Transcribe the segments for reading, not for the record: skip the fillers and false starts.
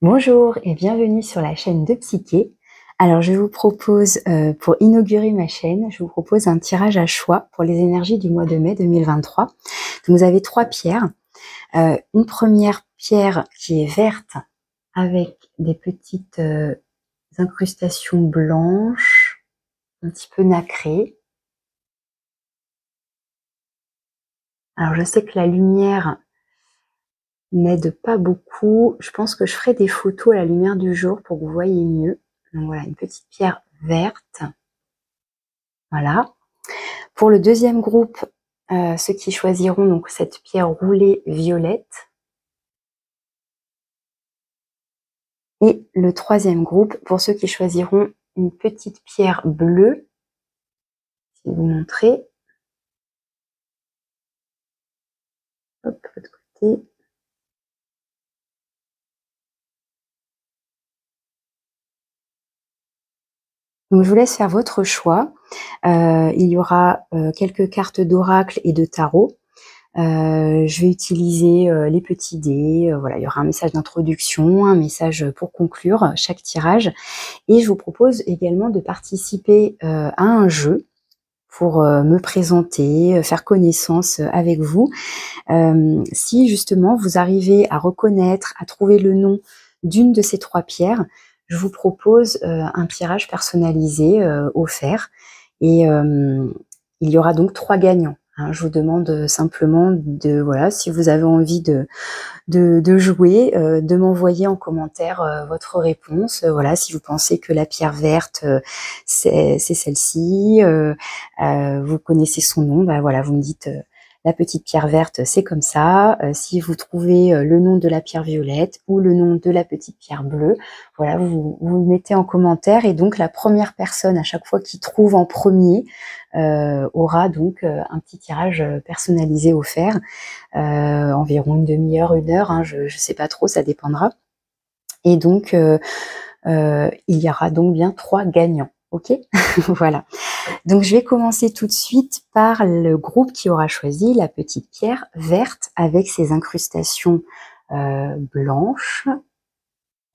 Bonjour et bienvenue sur la chaîne de Psyché. Alors je vous propose, pour inaugurer ma chaîne, je vous propose un tirage à choix pour les énergies du mois de mai 2023. Donc, vous avez 3 pierres. Une première pierre qui est verte avec des petites incrustations blanches, un petit peu nacrées. Alors je sais que la lumière n'aide pas beaucoup. Je pense que je ferai des photos à la lumière du jour pour que vous voyez mieux. Donc voilà, une petite pierre verte. Voilà. Pour le deuxième groupe, ceux qui choisiront donc cette pierre roulée violette. Et le troisième groupe, pour ceux qui choisiront une petite pierre bleue. Je vais vous montrer. Hop, de l'autre côté. Donc je vous laisse faire votre choix. Il y aura quelques cartes d'oracle et de tarot. Je vais utiliser les petits dés. Voilà, il y aura un message d'introduction, un message pour conclure chaque tirage. Et je vous propose également de participer à un jeu pour me présenter, faire connaissance avec vous. Si justement vous arrivez à reconnaître, à trouver le nom d'une de ces 3 pierres, je vous propose un tirage personnalisé offert. Et il y aura donc 3 gagnants. Hein. Je vous demande simplement de, voilà, si vous avez envie de jouer, de m'envoyer en commentaire votre réponse. Voilà, si vous pensez que la pierre verte, c'est celle-ci, vous connaissez son nom, bah voilà, vous me dites la petite pierre verte, c'est comme ça. Si vous trouvez le nom de la pierre violette ou le nom de la petite pierre bleue, voilà, vous le mettez en commentaire. Et donc la première personne à chaque fois qui trouve en premier aura donc un petit tirage personnalisé offert, environ une demi-heure, 1 heure, hein, je sais pas trop, ça dépendra. Et donc il y aura donc bien 3 gagnants, ok. Voilà. Donc je vais commencer tout de suite par le groupe qui aura choisi la petite pierre verte avec ses incrustations blanches.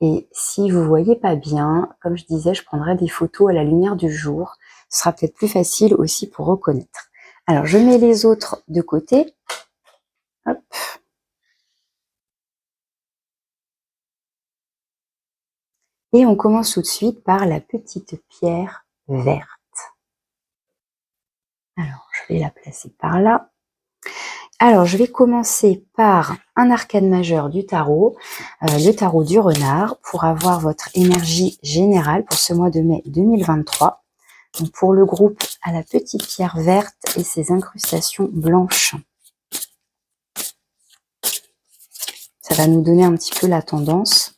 Et si vous voyez pas bien, comme je disais, je prendrai des photos à la lumière du jour. Ce sera peut-être plus facile aussi pour reconnaître. Alors je mets les autres de côté. Hop. Et on commence tout de suite par la petite pierre verte. Alors, je vais la placer par là. Alors, je vais commencer par un arcane majeur du tarot, le tarot du renard, pour avoir votre énergie générale pour ce mois de mai 2023. Donc, pour le groupe à la petite pierre verte et ses incrustations blanches. Ça va nous donner un petit peu la tendance.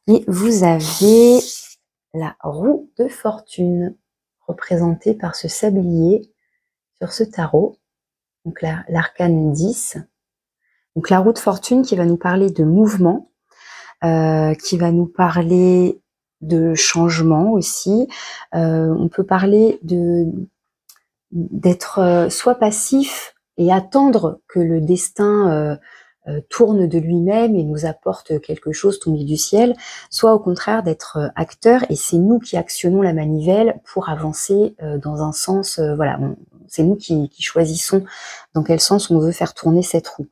Et vous avez la roue de fortune, représentée par ce sablier sur ce tarot. Donc l'arcane 10. Donc la roue de fortune qui va nous parler de mouvement, qui va nous parler de changement aussi. On peut parler d'être soit passif et attendre que le destin tourne de lui-même et nous apporte quelque chose tombé du ciel, soit au contraire d'être acteur et c'est nous qui actionnons la manivelle pour avancer dans un sens, voilà, c'est nous qui choisissons dans quel sens on veut faire tourner cette roue.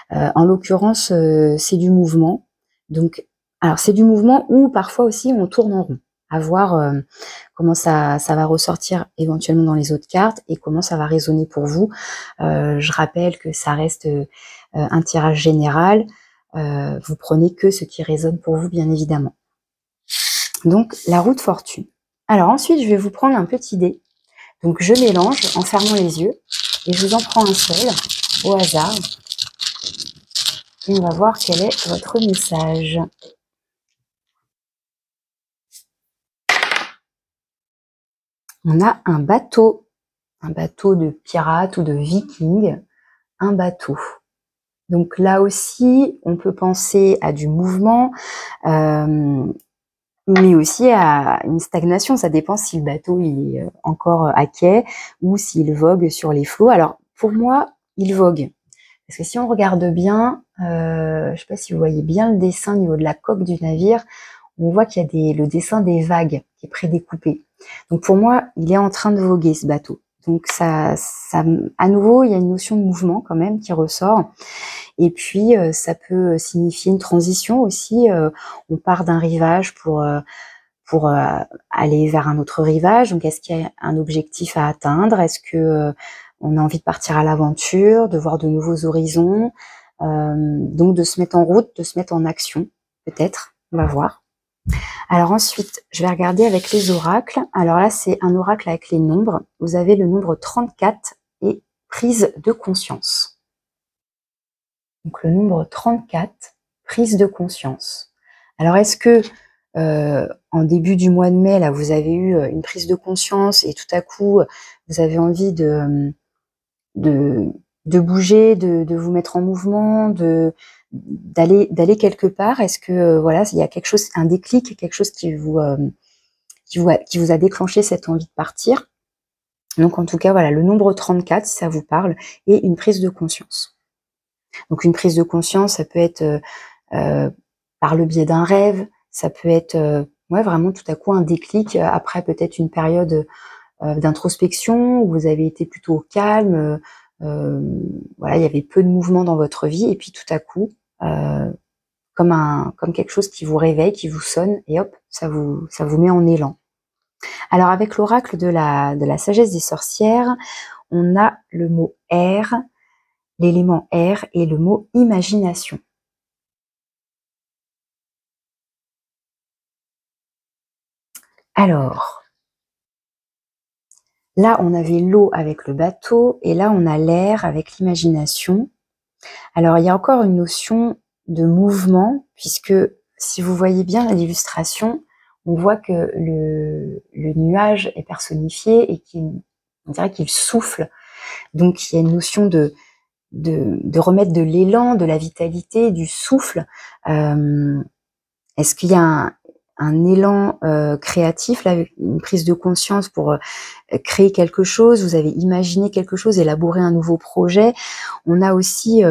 En l'occurrence, c'est du mouvement. Donc, alors c'est du mouvement ou parfois aussi on tourne en rond. À voir comment ça va ressortir éventuellement dans les autres cartes et comment ça va résonner pour vous. Je rappelle que ça reste un tirage général. Vous prenez que ce qui résonne pour vous, bien évidemment. Donc, la roue de fortune. Alors ensuite, je vais vous prendre un petit dé. Donc, je mélange en fermant les yeux et je vous en prends un seul au hasard. Et on va voir quel est votre message. On a un bateau de pirate ou de viking, un bateau. Donc là aussi, on peut penser à du mouvement, mais aussi à une stagnation. Ça dépend si le bateau il est encore à quai ou s'il vogue sur les flots. Alors pour moi, il vogue. Parce que si on regarde bien, je ne sais pas si vous voyez bien le dessin au niveau de la coque du navire, on voit qu'il y a le dessin des vagues qui est prédécoupé. Donc pour moi, il est en train de voguer ce bateau. Donc à nouveau, il y a une notion de mouvement quand même qui ressort. Et puis ça peut signifier une transition aussi. On part d'un rivage pour aller vers un autre rivage. Donc est-ce qu'il y a un objectif à atteindre? Est-ce que on a envie de partir à l'aventure, de voir de nouveaux horizons, donc de se mettre en route, de se mettre en action, peut-être, on va voir. Alors ensuite, je vais regarder avec les oracles. Alors là, c'est un oracle avec les nombres. Vous avez le nombre 34 et prise de conscience. Donc le nombre 34, prise de conscience. Alors est-ce que en début du mois de mai, là, vous avez eu une prise de conscience et tout à coup, vous avez envie de bouger, de vous mettre en mouvement, d'aller quelque part? Est-ce que voilà, il y a quelque chose, un déclic, quelque chose qui vous a déclenché cette envie de partir? Donc en tout cas, voilà, le nombre 34, si ça vous parle, et une prise de conscience. Donc une prise de conscience, ça peut être par le biais d'un rêve, ça peut être ouais, vraiment tout à coup un déclic après peut-être une période d'introspection où vous avez été plutôt au calme, voilà, il y avait peu de mouvement dans votre vie et puis tout à coup, comme quelque chose qui vous réveille, qui vous sonne et hop, ça vous met en élan. Alors avec l'oracle de la sagesse des sorcières, on a le mot air, l'élément air et le mot imagination. Alors, là, on avait l'eau avec le bateau, et là, on a l'air avec l'imagination. Alors, il y a encore une notion de mouvement, puisque si vous voyez bien l'illustration, on voit que le nuage est personnifié et on dirait qu'il souffle. Donc, il y a une notion de remettre de l'élan, de la vitalité, du souffle. Est-ce qu'il y a un élan créatif, là, une prise de conscience pour créer quelque chose? Vous avez imaginé quelque chose, élaboré un nouveau projet. On a aussi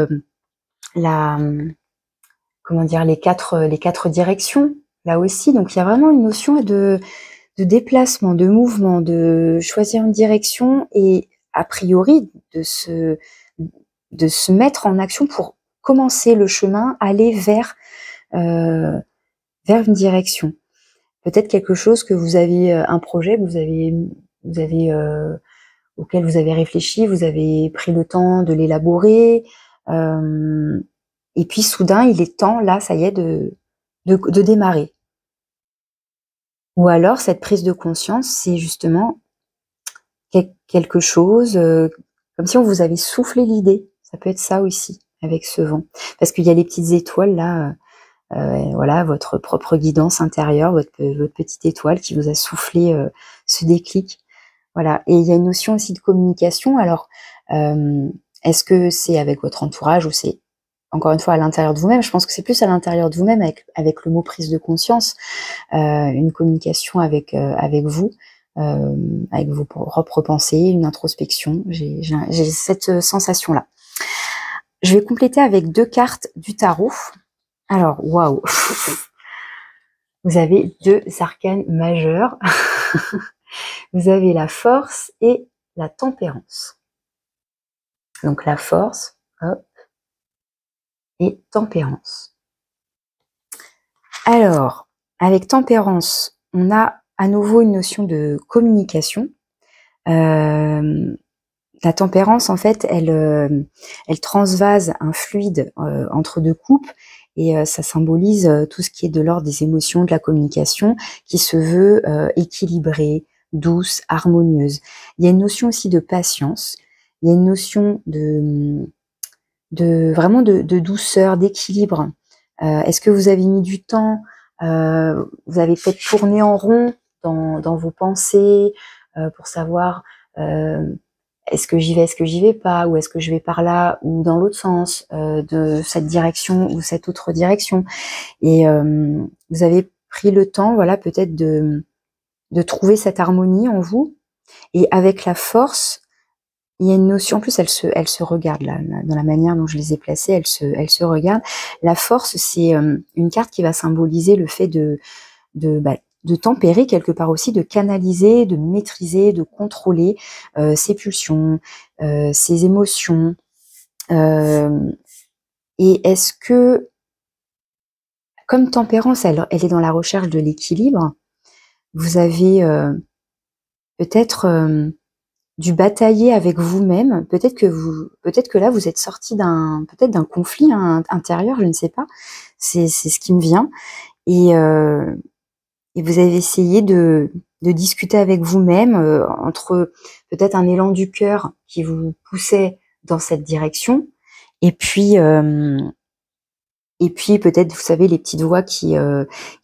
comment dire, les quatre directions, là aussi. Donc il y a vraiment une notion de déplacement, de mouvement, de choisir une direction et a priori de se mettre en action pour commencer le chemin, aller vers une direction. Peut-être quelque chose que vous avez, un projet que vous avez auquel vous avez réfléchi, vous avez pris le temps de l'élaborer, et puis soudain il est temps, là, ça y est, de démarrer. Ou alors cette prise de conscience, c'est justement quelque chose, comme si on vous avait soufflé l'idée. Ça peut être ça aussi, avec ce vent. Parce qu'il y a les petites étoiles là, voilà, votre propre guidance intérieure, votre petite étoile qui vous a soufflé ce déclic. Voilà. Et il y a une notion aussi de communication. Alors, est-ce que c'est avec votre entourage ou c'est encore une fois à l'intérieur de vous-même? Je pense que c'est plus à l'intérieur de vous-même avec le mot prise de conscience, une communication avec vous, avec vos propres pensées, une introspection. J'ai cette sensation-là. Je vais compléter avec 2 cartes du tarot. Alors, waouh! Vous avez 2 arcanes majeurs. Vous avez la force et la tempérance. Donc la force, hop, et tempérance. Alors, avec tempérance, on a à nouveau une notion de communication. La tempérance, en fait, elle transvase un fluide entre 2 coupes et ça symbolise tout ce qui est de l'ordre des émotions, de la communication, qui se veut équilibrée, douce, harmonieuse. Il y a une notion aussi de patience, il y a une notion vraiment de douceur, d'équilibre. Est-ce que vous avez mis du temps? Vous avez peut-être tourné en rond dans vos pensées pour savoir est-ce que j'y vais, est-ce que j'y vais pas, ou est-ce que je vais par là ou dans l'autre sens, de cette direction ou cette autre direction. Et vous avez pris le temps, voilà, peut-être de trouver cette harmonie en vous. Et avec la force, il y a une notion, en plus elle se regarde là, dans la manière dont je les ai placées, elle se regarde. La force, c'est une carte qui va symboliser le fait de tempérer quelque part aussi, de canaliser, de maîtriser, de contrôler ses pulsions, ses émotions. Et est-ce que, comme Tempérance, elle est dans la recherche de l'équilibre, vous avez peut-être dû batailler avec vous-même, peut-être que là vous êtes sorti d'un conflit intérieur, je ne sais pas, c'est ce qui me vient, et vous avez essayé de discuter avec vous-même entre peut-être un élan du cœur qui vous poussait dans cette direction, et puis peut-être, vous savez, les petites voix qui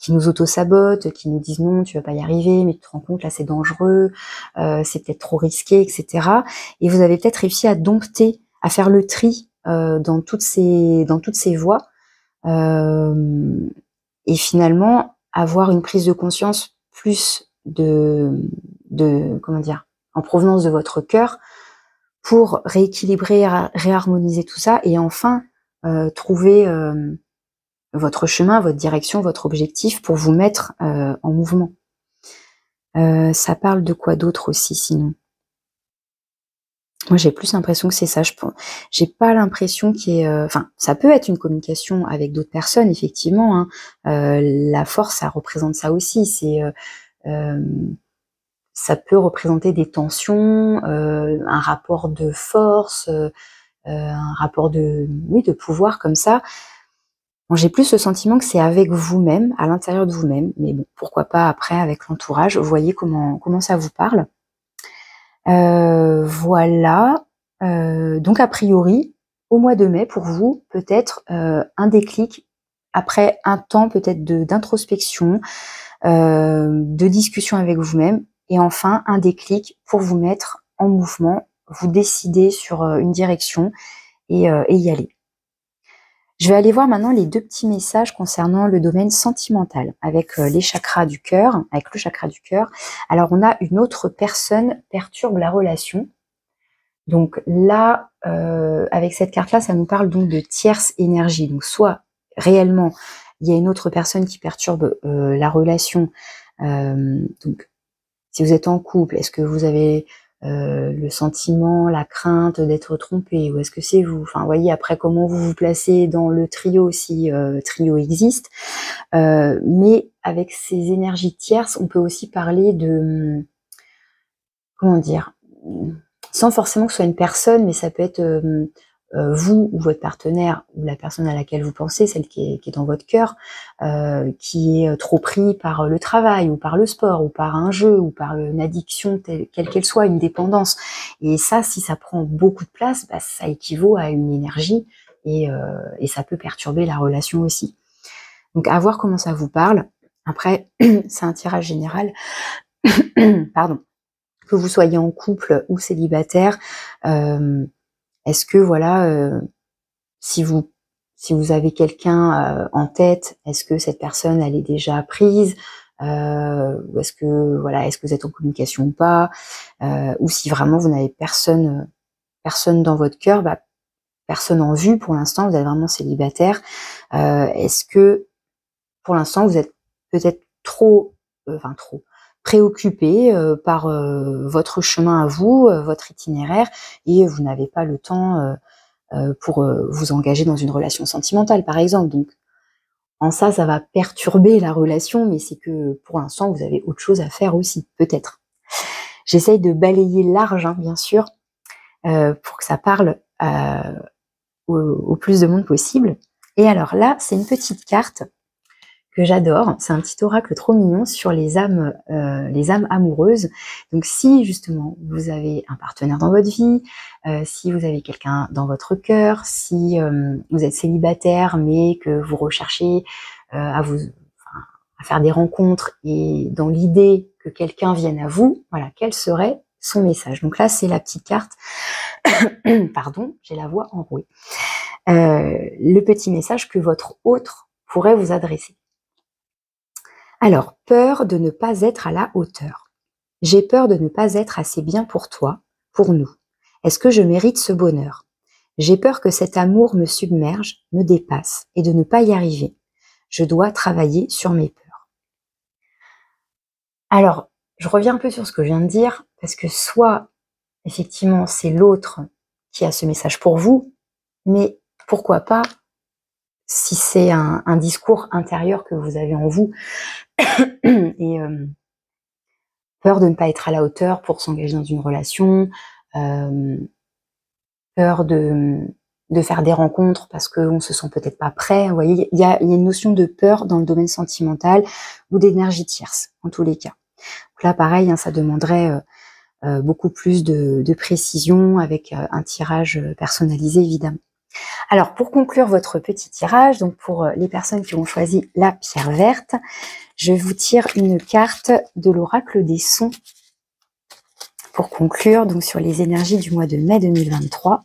nous auto-sabotent, qui nous disent non, tu vas pas y arriver, mais tu te rends compte là c'est dangereux, c'est peut-être trop risqué, etc. Et vous avez peut-être réussi à dompter, à faire le tri dans toutes ces voix, et finalement avoir une prise de conscience plus comment dire, en provenance de votre cœur, pour rééquilibrer, réharmoniser tout ça, et enfin trouver votre chemin, votre direction, votre objectif pour vous mettre en mouvement. Ça parle de quoi d'autre aussi, sinon? Moi, j'ai plus l'impression que c'est ça. J'ai pas l'impression qu'il y ait... Enfin, ça peut être une communication avec d'autres personnes, effectivement. Hein. La force, ça représente ça aussi. Ça peut représenter des tensions, un rapport de force, un rapport de pouvoir comme ça. Bon, j'ai plus le sentiment que c'est avec vous-même, à l'intérieur de vous-même, mais bon, pourquoi pas après avec l'entourage. Vous voyez comment ça vous parle. Voilà. Donc a priori, au mois de mai, pour vous, peut-être un déclic après un temps peut-être d'introspection, de discussion avec vous-même, et enfin un déclic pour vous mettre en mouvement, vous décider sur une direction et y aller. Je vais aller voir maintenant les 2 petits messages concernant le domaine sentimental avec les chakras du cœur, avec le chakra du cœur. Alors on a une autre personne perturbe la relation. Donc là, avec cette carte-là, ça nous parle donc de tierce énergie. Donc soit réellement, il y a une autre personne qui perturbe la relation. Donc si vous êtes en couple, est-ce que vous avez le sentiment, la crainte d'être trompé, ou est-ce que c'est vous? Enfin, voyez après comment vous vous placez dans le trio, si trio existe. Mais avec ces énergies tierces, on peut aussi parler de, comment dire, sans forcément que ce soit une personne, mais ça peut être vous ou votre partenaire, ou la personne à laquelle vous pensez, celle qui est dans votre cœur, qui est trop pris par le travail, ou par le sport, ou par un jeu, ou par une addiction quelle qu'elle soit, une dépendance. Et ça, si ça prend beaucoup de place, bah, ça équivaut à une énergie, et ça peut perturber la relation aussi. Donc à voir comment ça vous parle. Après, c'est un tirage général. Pardon. Que vous soyez en couple ou célibataire, est-ce que voilà, si vous avez quelqu'un en tête, est-ce que cette personne elle est déjà prise, ou est-ce que voilà, est-ce que vous êtes en communication ou pas, ou si vraiment vous n'avez personne dans votre cœur, bah, personne en vue pour l'instant, vous êtes vraiment célibataire. Est-ce que pour l'instant vous êtes peut-être trop préoccupé par votre chemin à vous, votre itinéraire, et vous n'avez pas le temps pour vous engager dans une relation sentimentale, par exemple. Donc, en ça va perturber la relation, mais c'est que pour l'instant, vous avez autre chose à faire aussi, peut-être. J'essaye de balayer large, hein, bien sûr, pour que ça parle au plus de monde possible. Et alors là, c'est une petite carte que j'adore. C'est un petit oracle trop mignon sur les âmes amoureuses. Donc si justement vous avez un partenaire dans votre vie, si vous avez quelqu'un dans votre cœur, si vous êtes célibataire mais que vous recherchez à faire des rencontres, et dans l'idée que quelqu'un vienne à vous, voilà, quel serait son message? Donc là, c'est la petite carte. Pardon, j'ai la voix enrouée. Le petit message que votre autre pourrait vous adresser. Alors, peur de ne pas être à la hauteur. J'ai peur de ne pas être assez bien pour toi, pour nous. Est-ce que je mérite ce bonheur? J'ai peur que cet amour me submerge, me dépasse et de ne pas y arriver. Je dois travailler sur mes peurs. Alors, je reviens un peu sur ce que je viens de dire, parce que soit, effectivement, c'est l'autre qui a ce message pour vous, mais pourquoi pas, si c'est un discours intérieur que vous avez en vous, et peur de ne pas être à la hauteur pour s'engager dans une relation, peur de faire des rencontres parce qu'on se sent peut-être pas prêt. Vous voyez, il y a une notion de peur dans le domaine sentimental ou d'énergie tierce, en tous les cas. Donc là, pareil, hein, ça demanderait beaucoup plus de précision avec un tirage personnalisé, évidemment. Alors, pour conclure votre petit tirage, donc pour les personnes qui ont choisi la pierre verte, je vous tire une carte de l'oracle des sons pour conclure donc sur les énergies du mois de mai 2023.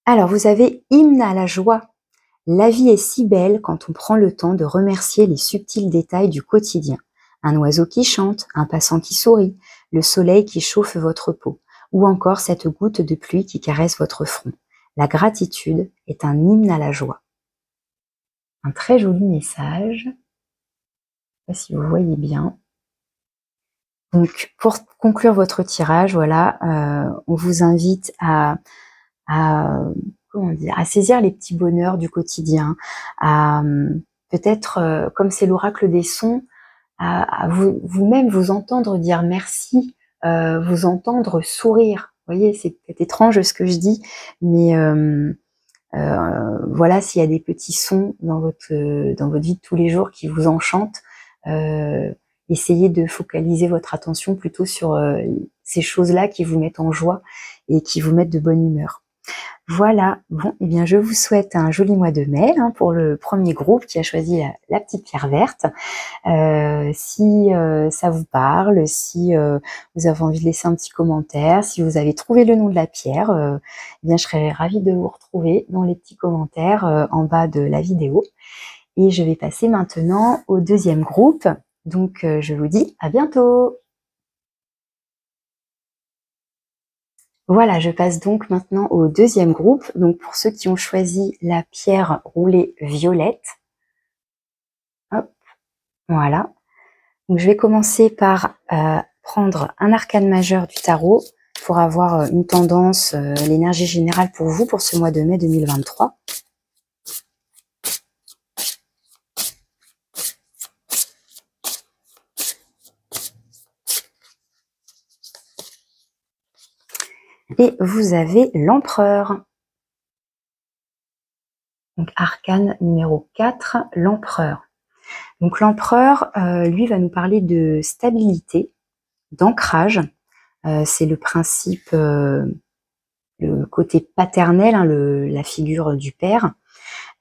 Alors, vous avez hymne à la joie. La vie est si belle quand on prend le temps de remercier les subtils détails du quotidien. Un oiseau qui chante, un passant qui sourit, le soleil qui chauffe votre peau, ou encore cette goutte de pluie qui caresse votre front. La gratitude est un hymne à la joie. Un très joli message. Je ne sais pas si vous voyez bien. Donc, pour conclure votre tirage, voilà, on vous invite comment dire, à saisir les petits bonheurs du quotidien, à peut-être, comme c'est l'oracle des sons, à vous-même vous entendre dire merci, vous entendre sourire. Vous voyez, c'est peut-être étrange ce que je dis, mais voilà, s'il y a des petits sons dans votre vie de tous les jours qui vous enchantent, essayez de focaliser votre attention plutôt sur ces choses-là qui vous mettent en joie et qui vous mettent de bonne humeur. Voilà, bon, eh bien je vous souhaite un joli mois de mai hein, pour le premier groupe qui a choisi la petite pierre verte. Si ça vous parle, si vous avez envie de laisser un petit commentaire, si vous avez trouvé le nom de la pierre, eh bien je serais ravie de vous retrouver dans les petits commentaires en bas de la vidéo. Et je vais passer maintenant au deuxième groupe. Donc je vous dis à bientôt. Voilà, je passe donc maintenant au deuxième groupe. Donc pour ceux qui ont choisi la pierre roulée violette. Hop, voilà. Donc je vais commencer par prendre un arcane majeur du tarot pour avoir une tendance, l'énergie générale pour vous pour ce mois de mai 2023. Et vous avez l'empereur. Donc arcane numéro 4, l'empereur. Donc l'empereur, lui, va nous parler de stabilité, d'ancrage. C'est le principe, le côté paternel, hein, la figure du père.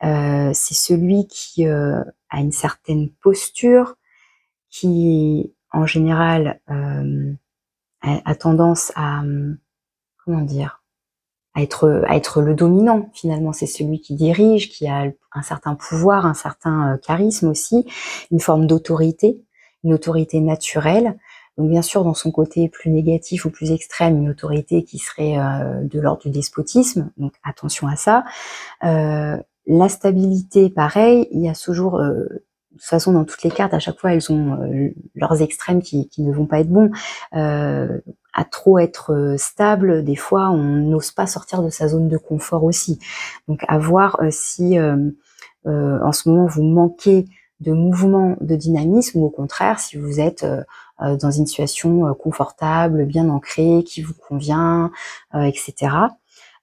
C'est celui qui a une certaine posture, qui en général a tendance à, comment dire, à être le dominant finalement. C'est celui qui dirige, qui a un certain pouvoir, un certain charisme aussi, une forme d'autorité, une autorité naturelle. Donc bien sûr dans son côté plus négatif ou plus extrême, une autorité qui serait de l'ordre du despotisme, donc attention à ça. La stabilité, pareil, il y a toujours, de toute façon dans toutes les cartes, à chaque fois elles ont leurs extrêmes qui ne vont pas être bons. À trop être stable, des fois on n'ose pas sortir de sa zone de confort aussi. Donc à voir si en ce moment vous manquez de mouvement, de dynamisme, ou au contraire si vous êtes dans une situation confortable, bien ancrée, qui vous convient, etc.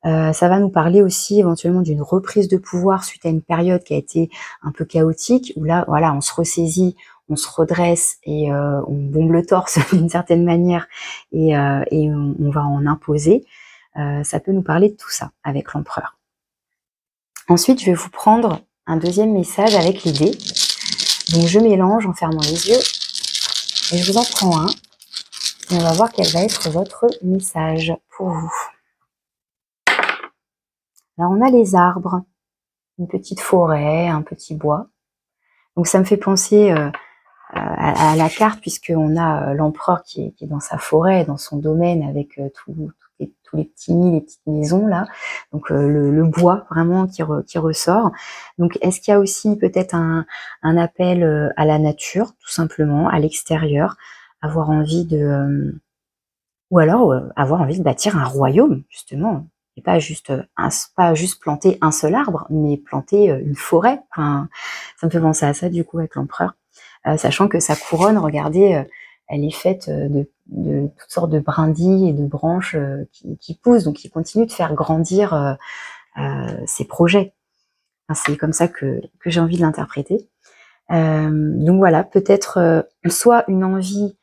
Ça va nous parler aussi éventuellement d'une reprise de pouvoir suite à une période qui a été un peu chaotique, où là, voilà, on se ressaisit, on se redresse et on bombe le torse d'une certaine manière et on va en imposer. Ça peut nous parler de tout ça avec l'empereur. Ensuite, je vais vous prendre un deuxième message avec les dés. Donc je mélange en fermant les yeux et je vous en prends un et on va voir quel va être votre message pour vous. Là, on a les arbres. une petite forêt, un petit bois. Donc ça me fait penser à la carte, puisqu'on a l'empereur qui est dans sa forêt, dans son domaine, avec tous les petits nids, les petites maisons là. Donc le bois vraiment qui ressort. Donc est-ce qu'il y a aussi peut-être un appel à la nature, tout simplement, à l'extérieur, avoir envie de ou alors avoir envie de bâtir un royaume, justement, et pas juste planter un seul arbre, mais planter une forêt. Enfin, ça me fait penser à ça du coup avec l'empereur. Sachant que sa couronne, regardez, elle est faite de toutes sortes de brindilles et de branches qui poussent, donc qui continuent de faire grandir ses projets. Enfin, c'est comme ça que j'ai envie de l'interpréter. Donc voilà, peut-être soit une envie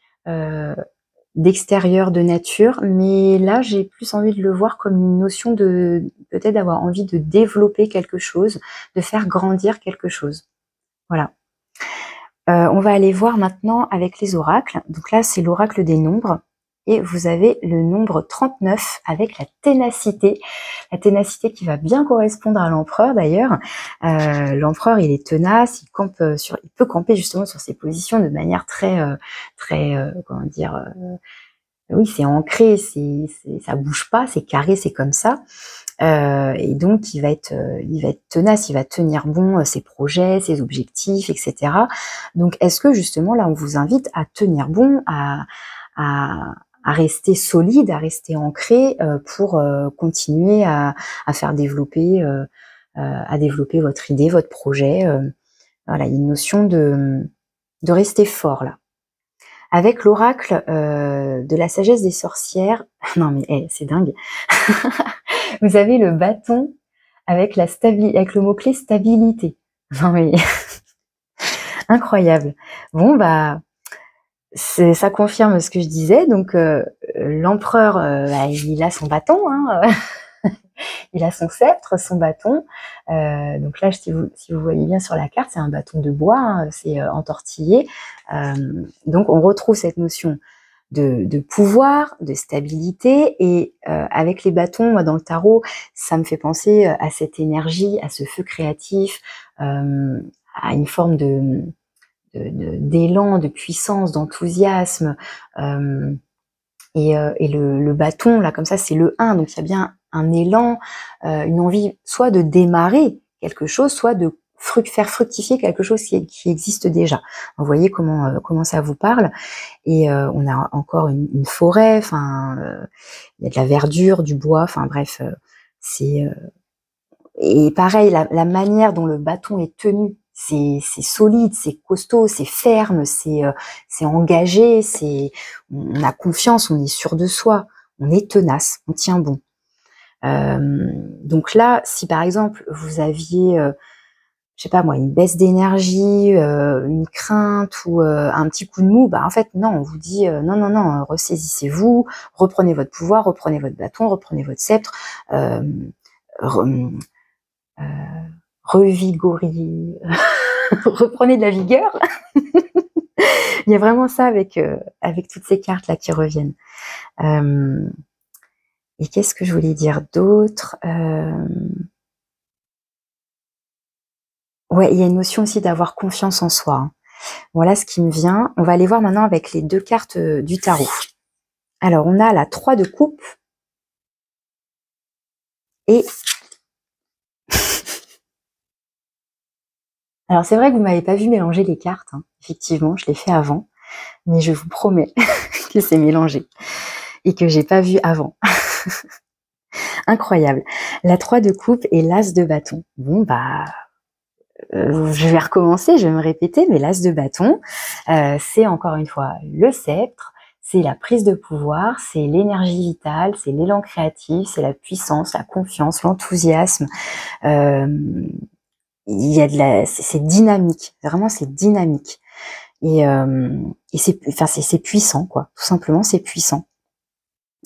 d'extérieur, de nature, mais là j'ai plus envie de le voir comme une notion de peut-être d'avoir envie de développer quelque chose, de faire grandir quelque chose. Voilà. On va aller voir maintenant avec les oracles. Donc là, c'est l'oracle des nombres. Et vous avez le nombre 39 avec la ténacité. La ténacité qui va bien correspondre à l'empereur d'ailleurs. L'empereur, il est tenace, il peut camper justement sur ses positions de manière comment dire, oui, c'est ancré, ça bouge pas, c'est carré, c'est comme ça. Et donc il va être tenace, il va tenir bon ses projets, ses objectifs, etc. Donc est-ce que justement là on vous invite à tenir bon, à rester solide, à rester ancré pour continuer à faire développer, à développer votre idée, votre projet. Voilà, il y a une notion de rester fort là. Avec l'oracle de la sagesse des sorcières, non mais c'est dingue. Vous avez le bâton avec avec le mot-clé stabilité. Non mais incroyable. Bon bah ça confirme ce que je disais. Donc l'empereur, il a son bâton, hein, il a son sceptre, son bâton. Donc là, si vous voyez bien sur la carte, c'est un bâton de bois, hein, c'est entortillé. Donc on retrouve cette notion de pouvoir, de stabilité, et avec les bâtons, moi dans le tarot, ça me fait penser à cette énergie, à ce feu créatif, à une forme d'élan, de puissance, d'enthousiasme, et le bâton là comme ça, c'est le 1, donc il y a bien un élan, une envie soit de démarrer quelque chose, soit de faire fructifier quelque chose qui existe déjà. Vous voyez comment ça vous parle. Et on a encore une forêt, enfin il y a de la verdure, du bois, enfin bref, c'est et pareil, la manière dont le bâton est tenu, c'est solide, c'est costaud, c'est ferme, c'est engagé, on a confiance, on est sûr de soi, on est tenace, on tient bon. Donc là, si par exemple vous aviez je sais pas moi, une baisse d'énergie, une crainte ou un petit coup de mou, bah en fait non, on vous dit non, ressaisissez-vous, reprenez votre pouvoir, reprenez votre bâton, reprenez votre sceptre, revigorez, reprenez de la vigueur. Il y a vraiment ça avec toutes ces cartes là qui reviennent. Et qu'est-ce que je voulais dire d'autre? Ouais, il y a une notion aussi d'avoir confiance en soi, hein. Voilà ce qui me vient. On va aller voir maintenant avec les 2 cartes du tarot. Alors, on a la 3 de coupe et... Alors, c'est vrai que vous m'avez pas vu mélanger les cartes, hein. Effectivement, je l'ai fait avant, mais je vous promets que c'est mélangé et que j'ai pas vu avant. Incroyable. La 3 de coupe et l'as de bâton. Bon, bah... je vais recommencer, je vais me répéter, mais l'as de bâton, c'est encore une fois le sceptre, c'est la prise de pouvoir, c'est l'énergie vitale, c'est l'élan créatif, c'est la puissance, la confiance, l'enthousiasme. Il y a c'est dynamique, vraiment c'est dynamique. Et c'est puissant, quoi. Tout simplement, c'est puissant.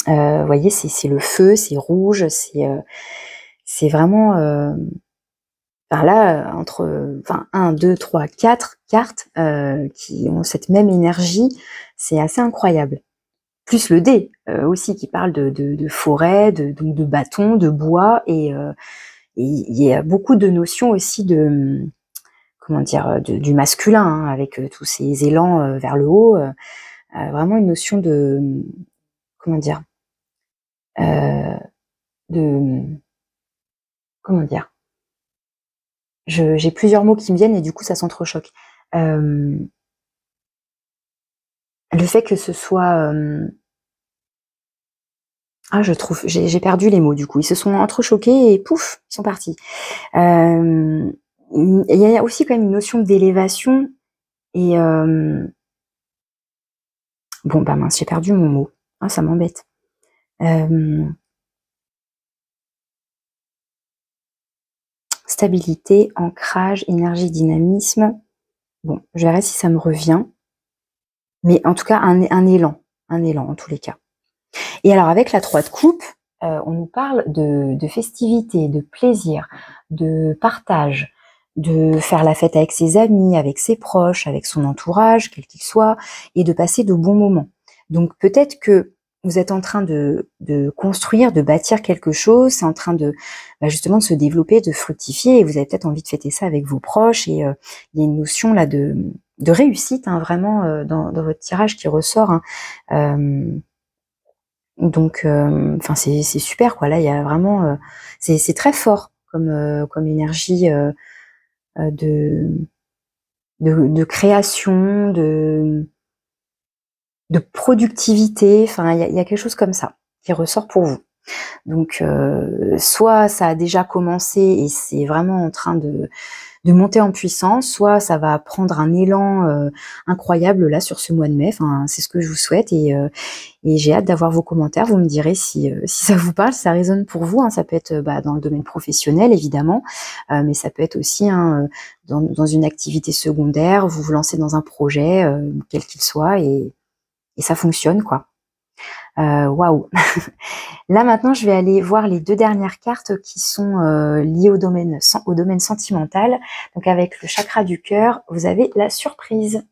Vous voyez, c'est le feu, c'est rouge, c'est vraiment... Enfin là, entre 1, 2, 3, 4 cartes qui ont cette même énergie, c'est assez incroyable. Plus le dé aussi qui parle de forêt, donc de bâton, de bois, et Et il y a beaucoup de notions aussi de, comment dire, du masculin, hein, avec tous ces élans vers le haut, vraiment une notion de, comment dire, de, comment dire, j'ai plusieurs mots qui me viennent et du coup ça s'entrechoque. Le fait que ce soit, je trouve, j'ai perdu les mots du coup. Ils se sont entrechoqués et pouf, ils sont partis. Il y a aussi quand même une notion d'élévation et bon bah mince, j'ai perdu mon mot. Ah, ça m'embête. Stabilité, ancrage, énergie, dynamisme. Bon, je verrai si ça me revient. Mais en tout cas, un élan en tous les cas. Et alors avec la 3 de coupe, on nous parle de festivité, de plaisir, de partage, de faire la fête avec ses amis, avec ses proches, avec son entourage, quel qu'il soit, et de passer de bons moments. Donc peut-être que vous êtes en train de construire, de bâtir quelque chose, c'est en train de justement de se développer, de fructifier, et vous avez peut-être envie de fêter ça avec vos proches, et il y a une notion là de réussite, hein, vraiment dans votre tirage qui ressort. Hein. Donc, enfin, c'est super quoi. Là, il y a vraiment, c'est très fort comme énergie de création, de productivité. Enfin, il y a quelque chose comme ça qui ressort pour vous. Donc, soit ça a déjà commencé et c'est vraiment en train de monter en puissance, soit ça va prendre un élan incroyable là sur ce mois de mai. Enfin, c'est ce que je vous souhaite et j'ai hâte d'avoir vos commentaires. Vous me direz si ça vous parle, si ça résonne pour vous. Hein. Ça peut être dans le domaine professionnel évidemment, mais ça peut être aussi dans une activité secondaire. Vous vous lancez dans un projet quel qu'il soit et ça fonctionne quoi. Waouh. Là maintenant, je vais aller voir les 2 dernières cartes qui sont liées au domaine sentimental. Donc avec le chakra du cœur, vous avez la surprise.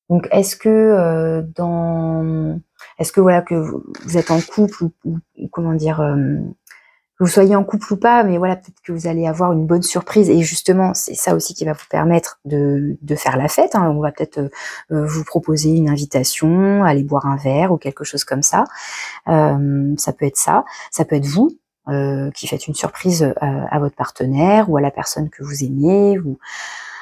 Donc est-ce que voilà que vous êtes en couple ou comment dire, que vous soyez en couple ou pas, mais voilà, peut-être que vous allez avoir une bonne surprise et justement c'est ça aussi qui va vous permettre de faire la fête. Hein. On va peut-être vous proposer une invitation, aller boire un verre ou quelque chose comme ça. Ça peut être ça, ça peut être vous qui faites une surprise à votre partenaire ou à la personne que vous aimez.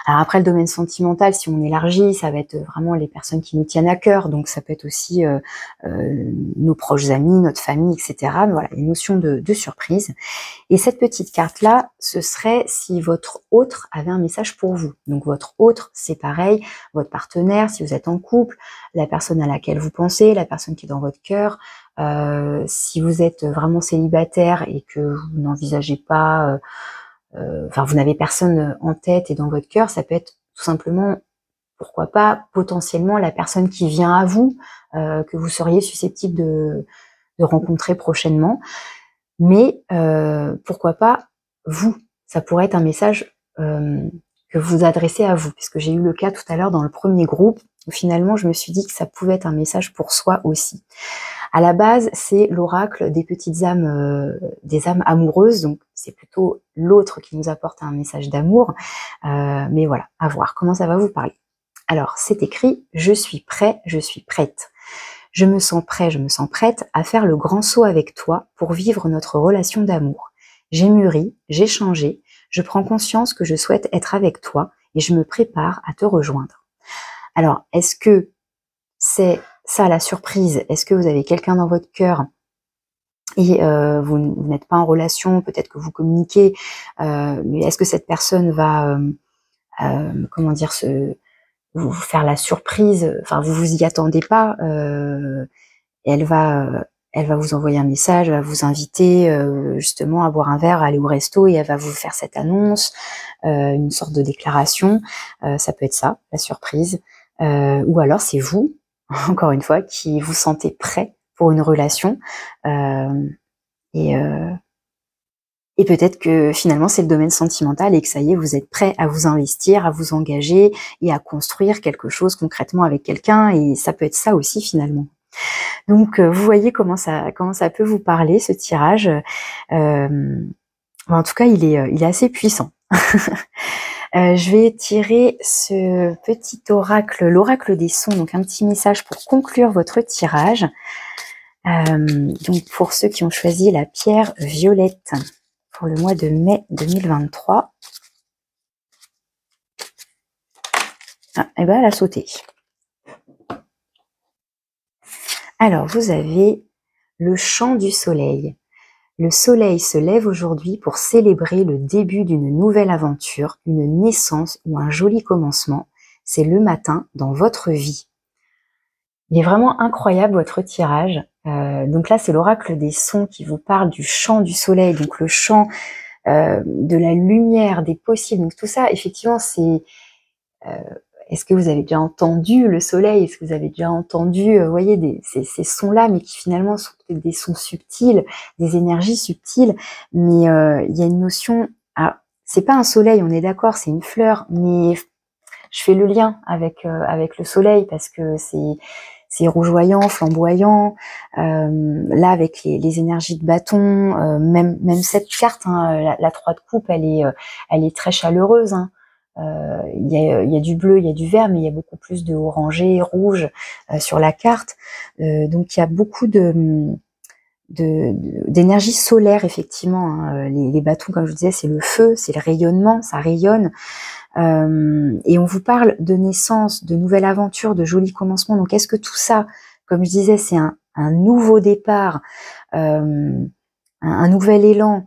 Alors après, le domaine sentimental, si on élargit, ça va être vraiment les personnes qui nous tiennent à cœur. Donc ça peut être aussi nos proches amis, notre famille, etc. Mais voilà, une notion de surprise. Et cette petite carte-là, ce serait si votre autre avait un message pour vous. Donc votre autre, c'est pareil, votre partenaire, si vous êtes en couple, la personne à laquelle vous pensez, la personne qui est dans votre cœur. Si vous êtes vraiment célibataire et que vous n'envisagez pas... enfin, vous n'avez personne en tête et dans votre cœur, ça peut être tout simplement, pourquoi pas, potentiellement la personne qui vient à vous, que vous seriez susceptible de rencontrer prochainement. Mais pourquoi pas vous? Ça pourrait être un message que vous adressez à vous, puisque j'ai eu le cas tout à l'heure dans le premier groupe, où finalement je me suis dit que ça pouvait être un message pour soi aussi. À la base, c'est l'oracle des petites âmes, des âmes amoureuses, donc c'est plutôt l'autre qui nous apporte un message d'amour. Mais voilà, à voir comment ça va vous parler. Alors, c'est écrit « Je suis prêt, je suis prête ». Je me sens prêt, je me sens prête à faire le grand saut avec toi pour vivre notre relation d'amour. J'ai mûri, j'ai changé, je prends conscience que je souhaite être avec toi et je me prépare à te rejoindre. Alors, est-ce que c'est ça la surprise? Est-ce que vous avez quelqu'un dans votre cœur et vous n'êtes pas en relation, peut-être que vous communiquez, mais est-ce que cette personne va, comment dire, vous faire la surprise, enfin vous vous y attendez pas, et elle va vous envoyer un message, elle va vous inviter justement à boire un verre, à aller au resto et elle va vous faire cette annonce, une sorte de déclaration, ça peut être ça, la surprise, ou alors c'est vous, encore une fois, qui vous sentez prêt pour une relation, et peut-être que finalement c'est le domaine sentimental et que ça y est, vous êtes prêt à vous investir, à vous engager et à construire quelque chose concrètement avec quelqu'un, et ça peut être ça aussi finalement. Donc vous voyez comment ça peut vous parler ce tirage. En tout cas, il est assez puissant. Je vais tirer ce petit oracle, l'oracle des sons, donc un petit message pour conclure votre tirage. Donc pour ceux qui ont choisi la pierre violette pour le mois de mai 2023. Ah, et ben elle a sauté. Alors vous avez le chant du soleil. Le soleil se lève aujourd'hui pour célébrer le début d'une nouvelle aventure, une naissance ou un joli commencement. C'est le matin dans votre vie. Il est vraiment incroyable votre tirage. Donc là, c'est l'oracle des sons qui vous parle du chant du soleil, donc le chant de la lumière, des possibles. Donc tout ça, effectivement, c'est... est-ce que vous avez déjà entendu le soleil? Est-ce que vous avez déjà entendu, vous voyez, ces sons-là, mais qui finalement sont peut-être des sons subtils, des énergies subtiles. Mais il y a une notion... Ah, c'est pas un soleil, on est d'accord, c'est une fleur, mais je fais le lien avec le soleil parce que c'est rougeoyant, flamboyant. Là, avec les énergies de bâton, même cette carte, hein, la 3 de coupe, elle est très chaleureuse. Hein. Il y a du bleu, il y a du vert, mais il y a beaucoup plus de orangé, rouge sur la carte. Donc il y a beaucoup d'énergie solaire, effectivement. Hein. Les bâtons, comme je vous disais, c'est le feu, c'est le rayonnement, ça rayonne. Et on vous parle de naissance, de nouvelles aventures, de jolis commencements. Donc est-ce que tout ça, comme je disais, c'est un nouveau départ, un nouvel élan,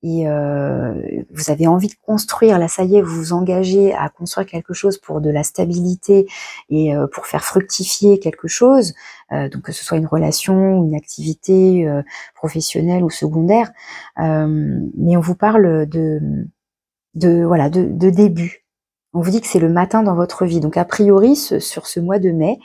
et vous avez envie de construire, là ça y est, vous vous engagez à construire quelque chose pour de la stabilité et pour faire fructifier quelque chose, donc que ce soit une relation, une activité professionnelle ou secondaire, mais on vous parle voilà, de début. On vous dit que c'est le matin dans votre vie. Donc a priori, sur ce mois de mai,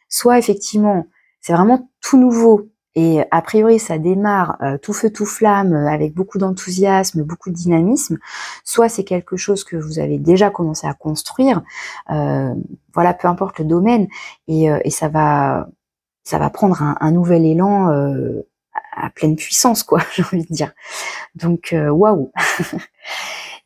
soit effectivement, c'est vraiment tout nouveau, et a priori ça démarre tout feu tout flamme, avec beaucoup d'enthousiasme, beaucoup de dynamisme, soit c'est quelque chose que vous avez déjà commencé à construire, voilà, peu importe le domaine, et ça va prendre un nouvel élan à pleine puissance, quoi, j'ai envie de dire. Donc waouh.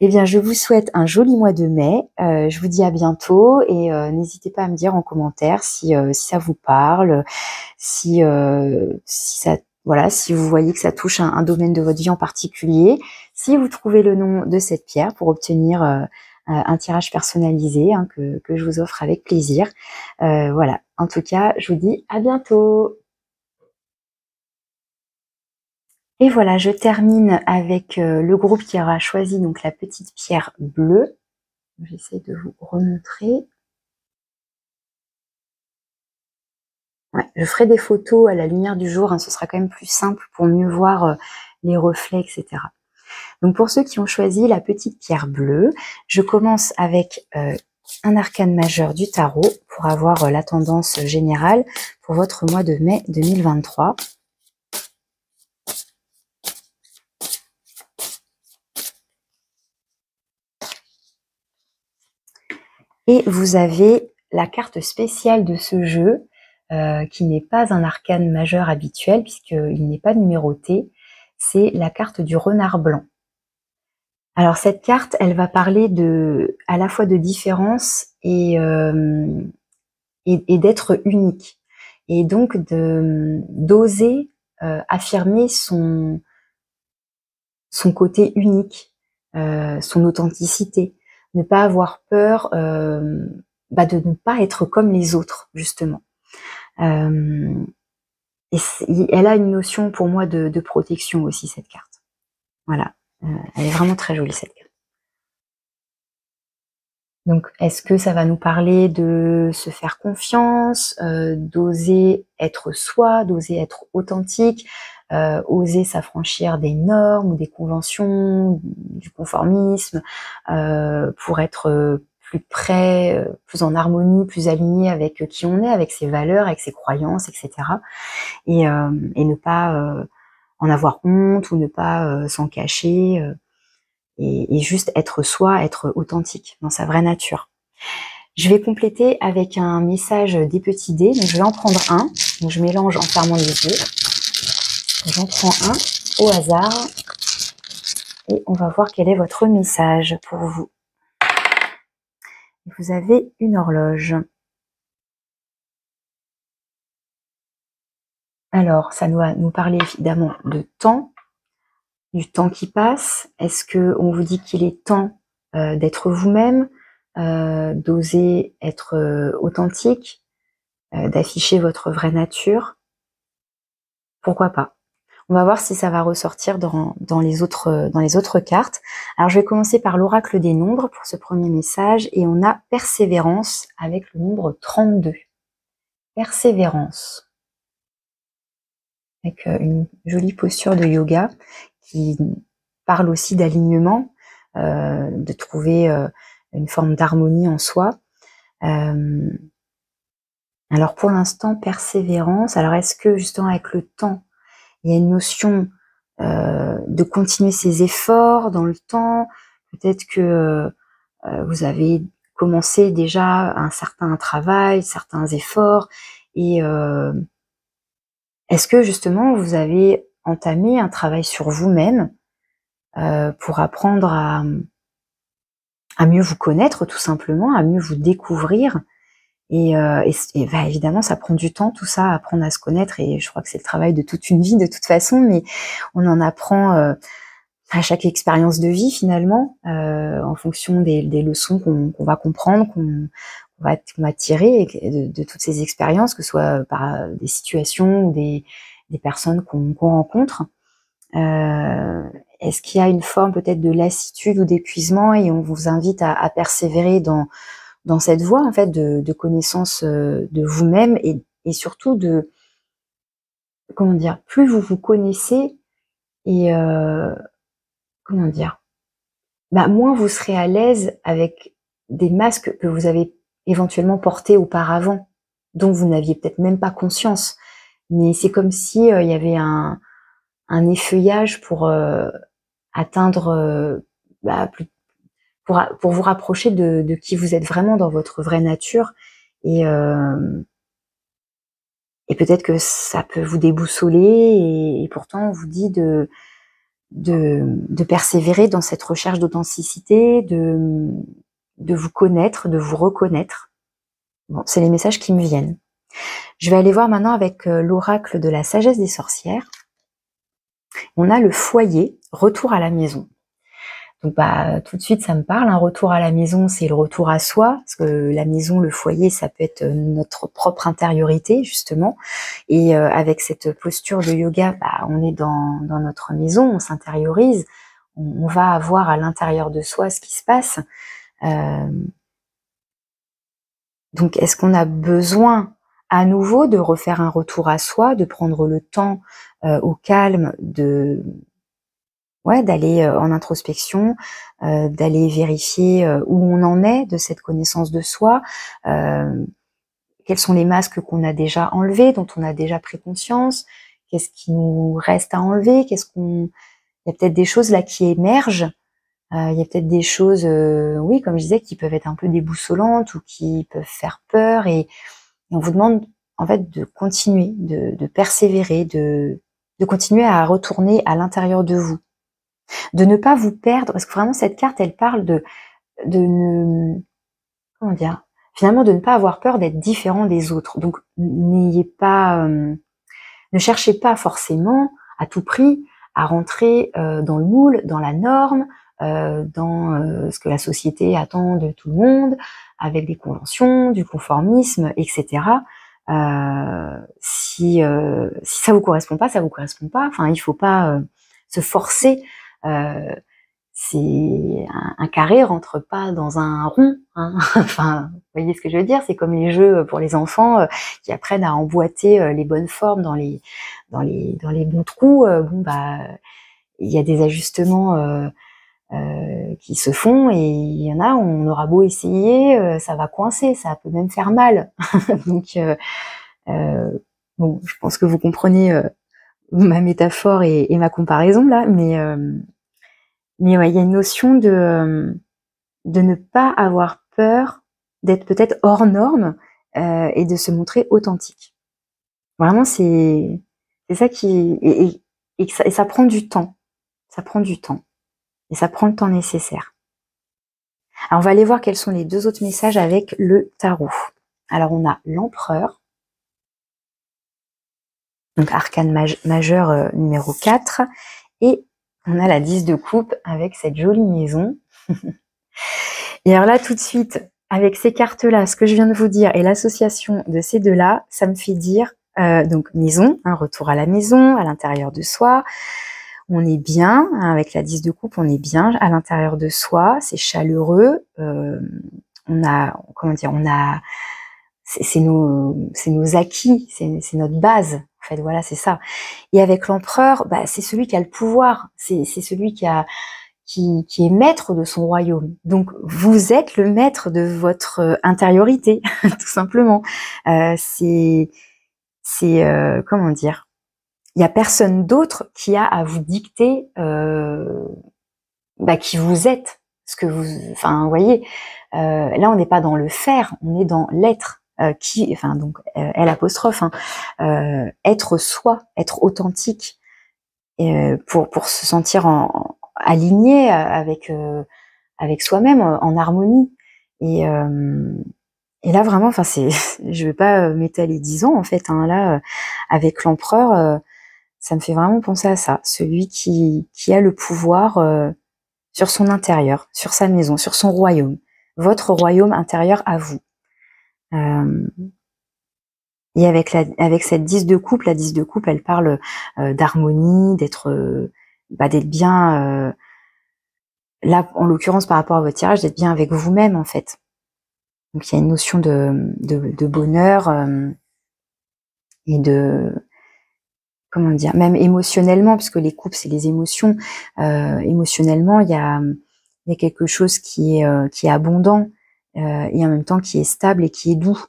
Eh bien, je vous souhaite un joli mois de mai. Je vous dis à bientôt, et n'hésitez pas à me dire en commentaire si ça vous parle, si ça, voilà, si vous voyez que ça touche un domaine de votre vie en particulier, si vous trouvez le nom de cette pierre pour obtenir un tirage personnalisé, hein, que je vous offre avec plaisir. Voilà. En tout cas, je vous dis à bientôt. Et voilà, je termine avec le groupe qui aura choisi donc la petite pierre bleue. J'essaie de vous remontrer. Ouais, je ferai des photos à la lumière du jour, hein, ce sera quand même plus simple pour mieux voir les reflets, etc. Donc pour ceux qui ont choisi la petite pierre bleue, je commence avec un arcane majeur du tarot pour avoir la tendance générale pour votre mois de mai 2023. Et vous avez la carte spéciale de ce jeu, qui n'est pas un arcane majeur habituel puisqu'il n'est pas numéroté, c'est la carte du renard blanc. Alors cette carte, elle va parler à la fois de différence et d'être unique, et donc d'oser affirmer son côté unique, son authenticité, ne pas avoir peur de ne pas être comme les autres, justement. Et elle a une notion pour moi de protection aussi, cette carte. Voilà, elle est vraiment très jolie, cette carte. Donc, est-ce que ça va nous parler de se faire confiance, d'oser être soi, d'oser être authentique, oser s'affranchir des normes ou des conventions, du conformisme, pour être plus près, plus en harmonie, plus aligné avec qui on est, avec ses valeurs, avec ses croyances, etc. Et ne pas en avoir honte ou ne pas s'en cacher, et juste être soi, être authentique dans sa vraie nature. Je vais compléter avec un message des petits dés. Donc je vais en prendre un. Donc je mélange en fermant les yeux. J'en prends un au hasard. et on va voir quel est votre message pour vous. Vous avez une horloge. Alors, ça doit nous parler évidemment de temps, du temps qui passe. Est-ce qu'on vous dit qu'il est temps d'être vous-même, d'oser être authentique, d'afficher votre vraie nature? Pourquoi pas? On va voir si ça va ressortir dans les autres cartes. Alors, je vais commencer par l'oracle des nombres pour ce premier message. Et on a persévérance avec le nombre 32. Persévérance. Avec une jolie posture de yoga qui parle aussi d'alignement, de trouver une forme d'harmonie en soi. Alors, pour l'instant, persévérance. Alors, est-ce que justement avec le temps, il y a une notion de continuer ses efforts dans le temps? Peut-être que vous avez commencé déjà un certain travail, certains efforts, et est-ce que justement vous avez entamé un travail sur vous-même pour apprendre à mieux vous connaître tout simplement, à mieux vous découvrir? Et bah, évidemment, ça prend du temps, tout ça, apprendre à se connaître, et je crois que c'est le travail de toute une vie de toute façon, mais on en apprend à chaque expérience de vie finalement, en fonction des leçons qu'on va comprendre, qu'on va tirer de toutes ces expériences, que ce soit par des situations ou des personnes qu'on rencontre. Est-ce qu'il y a une forme peut-être de lassitude ou d'épuisement, et on vous invite à persévérer dans cette voie en fait de connaissance de vous-même, et surtout de, comment dire, plus vous vous connaissez, et comment dire, bah, moins vous serez à l'aise avec des masques que vous avez éventuellement portés auparavant, dont vous n'aviez peut-être même pas conscience. Mais c'est comme si il y avait un effeuillage pour atteindre, bah, pour vous rapprocher de qui vous êtes vraiment dans votre vraie nature. Et peut-être que ça peut vous déboussoler, et pourtant on vous dit de persévérer dans cette recherche d'authenticité, de vous connaître, de vous reconnaître. Bon, c'est les messages qui me viennent. Je vais aller voir maintenant avec l'oracle de la sagesse des sorcières. On a le foyer, retour à la maison. Donc bah, tout de suite ça me parle, un retour à la maison, c'est le retour à soi, parce que la maison, le foyer, ça peut être notre propre intériorité justement, et avec cette posture de yoga, bah, on est dans notre maison, on s'intériorise, on va avoir à l'intérieur de soi ce qui se passe. Donc est-ce qu'on a besoin à nouveau de refaire un retour à soi, de prendre le temps au calme d'aller en introspection, d'aller vérifier où on en est de cette connaissance de soi, quels sont les masques qu'on a déjà enlevés, dont on a déjà pris conscience, qu'est-ce qui nous reste à enlever, il y a peut-être des choses là qui émergent, il y a peut-être des choses, oui, comme je disais, qui peuvent être un peu déboussolantes ou qui peuvent faire peur, et on vous demande en fait de continuer, de persévérer, de continuer à retourner à l'intérieur de vous. De ne pas vous perdre, parce que vraiment cette carte, elle parle de ne, comment dire, finalement de ne pas avoir peur d'être différent des autres. Donc n'ayez pas, ne cherchez pas forcément à tout prix à rentrer dans le moule, dans la norme, dans ce que la société attend de tout le monde, avec des conventions, du conformisme, etc. Si ça vous correspond pas, ça vous correspond pas. Enfin, il faut pas se forcer. C'est un carré rentre pas dans un rond, hein. Enfin, vous voyez ce que je veux dire? C'est comme les jeux pour les enfants qui apprennent à emboîter les bonnes formes dans les bons trous. Bon bah, il y a des ajustements qui se font, et il y en a, on aura beau essayer, ça va coincer, ça peut même faire mal. Donc bon, je pense que vous comprenez ma métaphore et ma comparaison là, mais ouais, il y a une notion de ne pas avoir peur d'être peut-être hors norme et de se montrer authentique. Vraiment, c'est ça qui, et ça prend du temps. Ça prend du temps. Et ça prend le temps nécessaire. Alors, on va aller voir quels sont les 2 autres messages avec le tarot. Alors, on a l'empereur. Donc, arcane majeur numéro 4. Et on a la 10 de coupe avec cette jolie maison. Et alors là, tout de suite, avec ces cartes-là, ce que je viens de vous dire et l'association de ces deux-là, ça me fait dire, donc maison, un retour à la maison, à l'intérieur de soi. On est bien, hein, avec la 10 de coupe, on est bien à l'intérieur de soi, c'est chaleureux. On a, comment dire, c'est nos acquis, c'est notre base. En fait, voilà, c'est ça. Et avec l'empereur, bah, c'est celui qui a le pouvoir, c'est celui qui est maître de son royaume. Donc, vous êtes le maître de votre intériorité, tout simplement. Comment dire, il n'y a personne d'autre qui a à vous dicter qui vous êtes, ce que vous, enfin, vous voyez, là on n'est pas dans le faire, on est dans l'être, L apostrophe, hein, être soi, être authentique, pour se sentir aligné avec soi-même, en harmonie. Et là vraiment, enfin je vais pas m'étaler 10 ans en fait, hein, là avec l'empereur, ça me fait vraiment penser à ça, celui qui a le pouvoir sur son intérieur, sur sa maison, sur son royaume, votre royaume intérieur à vous. Et avec cette 10 de coupe, la 10 de coupe, elle parle d'harmonie, d'être bien, là en l'occurrence par rapport à votre tirage, d'être bien avec vous-même en fait. Donc il y a une notion de bonheur et de, comment dire, même émotionnellement, puisque les coupes c'est les émotions, émotionnellement il y a quelque chose qui est abondant et en même temps qui est stable et qui est doux.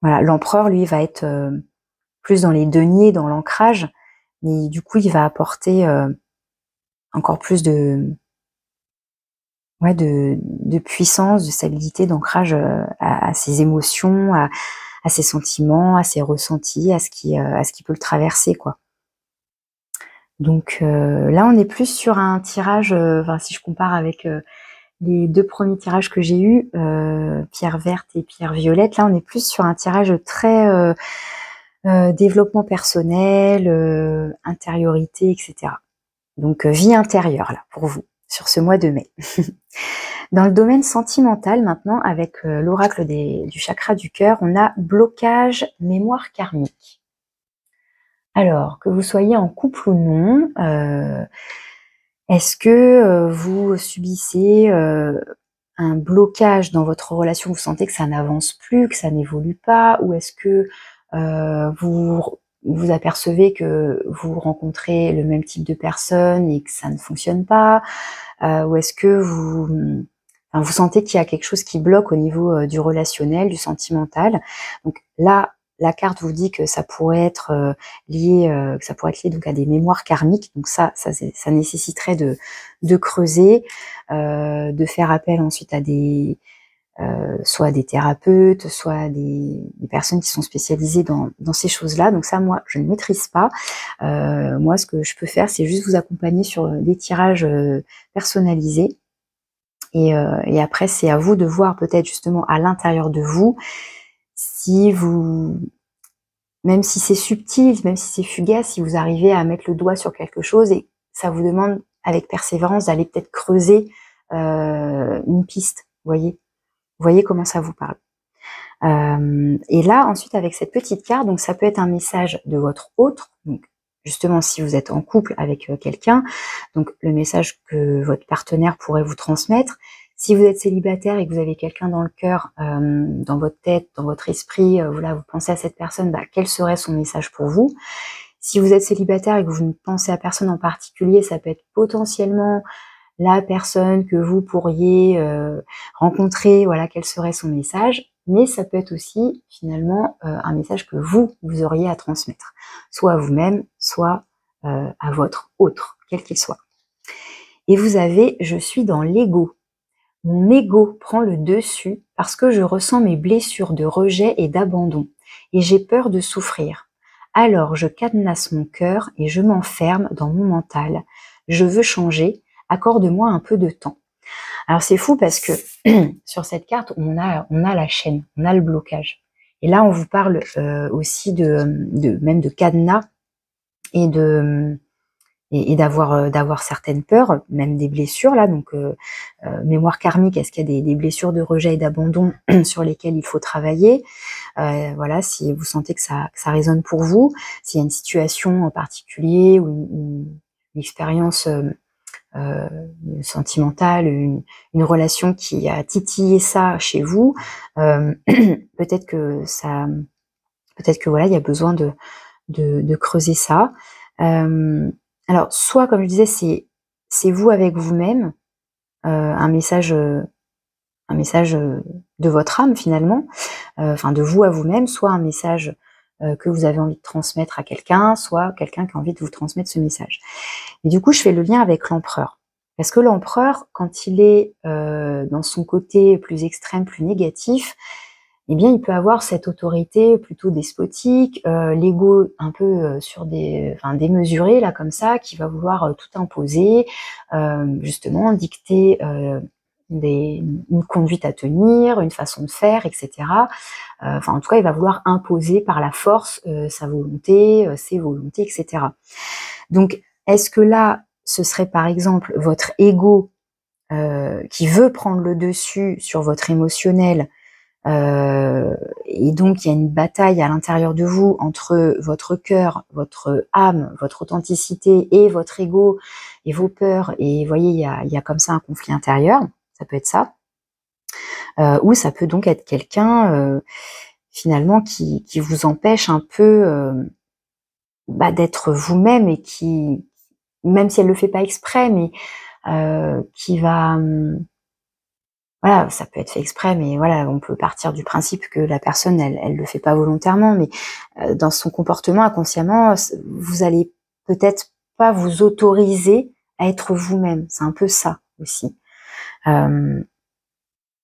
Voilà, l'empereur lui va être plus dans les deniers, dans l'ancrage, mais du coup il va apporter encore plus de puissance, de stabilité, d'ancrage à ses émotions, à ses sentiments, à ses ressentis, à ce qui peut le traverser, quoi. Donc là, on est plus sur un tirage, si je compare avec les 2 premiers tirages que j'ai eus, pierre verte et pierre violette, là, on est plus sur un tirage très développement personnel, intériorité, etc. Donc vie intérieure, là, pour vous, sur ce mois de mai. Dans le domaine sentimental, maintenant, avec l'oracle du chakra du cœur, on a blocage, mémoire karmique. Alors, que vous soyez en couple ou non, est-ce que vous subissez un blocage dans votre relation, vous sentez que ça n'avance plus, que ça n'évolue pas, ou est-ce que vous apercevez que vous rencontrez le même type de personne et que ça ne fonctionne pas, ou est-ce que vous sentez qu'il y a quelque chose qui bloque au niveau du relationnel, du sentimental. Donc là, la carte vous dit que ça pourrait être lié, donc à des mémoires karmiques. Donc ça nécessiterait de creuser, de faire appel ensuite à soit des thérapeutes, soit des personnes qui sont spécialisées dans ces choses-là. Donc ça, moi, je ne maîtrise pas. Moi, ce que je peux faire, c'est juste vous accompagner sur des tirages personnalisés. Et après, c'est à vous de voir peut-être justement à l'intérieur de vous, même si c'est subtil, même si c'est fugace, si vous arrivez à mettre le doigt sur quelque chose et ça vous demande avec persévérance d'aller peut-être creuser une piste, vous voyez comment ça vous parle. Et là, ensuite, avec cette petite carte, donc ça peut être un message de votre autre, donc justement si vous êtes en couple avec quelqu'un, donc le message que votre partenaire pourrait vous transmettre. Si vous êtes célibataire et que vous avez quelqu'un dans le cœur, dans votre tête, dans votre esprit, voilà, vous pensez à cette personne, quel serait son message pour vous? Si vous êtes célibataire et que vous ne pensez à personne en particulier, ça peut être potentiellement la personne que vous pourriez rencontrer, voilà, quel serait son message. Mais ça peut être aussi finalement un message que vous auriez à transmettre, soit à vous-même, soit à votre autre, quel qu'il soit. Et vous avez « je suis dans l'ego ». Mon ego prend le dessus parce que je ressens mes blessures de rejet et d'abandon et j'ai peur de souffrir. Alors je cadenasse mon cœur et je m'enferme dans mon mental. je veux changer, accorde-moi un peu de temps. Alors c'est fou parce que sur cette carte, on a la chaîne, on a le blocage. Et là, on vous parle aussi même de cadenas et d'avoir certaines peurs, même des blessures là. Donc mémoire karmique, est-ce qu'il y a des blessures de rejet et d'abandon sur lesquelles il faut travailler? Voilà, si vous sentez que ça résonne pour vous, s'il y a une situation en particulier ou une expérience sentimentale, une relation qui a titillé ça chez vous, peut-être que voilà, il y a besoin de creuser ça. Alors, soit, comme je disais, c'est vous avec vous-même, un message de votre âme finalement, enfin de vous à vous-même, soit un message que vous avez envie de transmettre à quelqu'un, soit quelqu'un qui a envie de vous transmettre ce message. Et du coup, je fais le lien avec l'empereur. Parce que l'empereur, quand il est dans son côté plus extrême, plus négatif, eh bien, il peut avoir cette autorité plutôt despotique, l'ego un peu démesuré, là, comme ça, qui va vouloir tout imposer, justement, dicter une conduite à tenir, une façon de faire, etc. Enfin, en tout cas, il va vouloir imposer par la force sa volonté, ses volontés, etc. Donc, est-ce que là, ce serait par exemple votre ego qui veut prendre le dessus sur votre émotionnel, et donc il y a une bataille à l'intérieur de vous entre votre cœur, votre âme, votre authenticité et votre ego et vos peurs, et vous voyez, il y a comme ça un conflit intérieur, ça peut être ça, ou ça peut donc être quelqu'un finalement qui vous empêche un peu d'être vous-même, et qui, même si elle le fait pas exprès, mais qui va voilà, ça peut être fait exprès, mais voilà, on peut partir du principe que la personne, elle le fait pas volontairement, mais dans son comportement inconsciemment, vous allez peut-être pas vous autoriser à être vous-même. C'est un peu ça aussi. Donc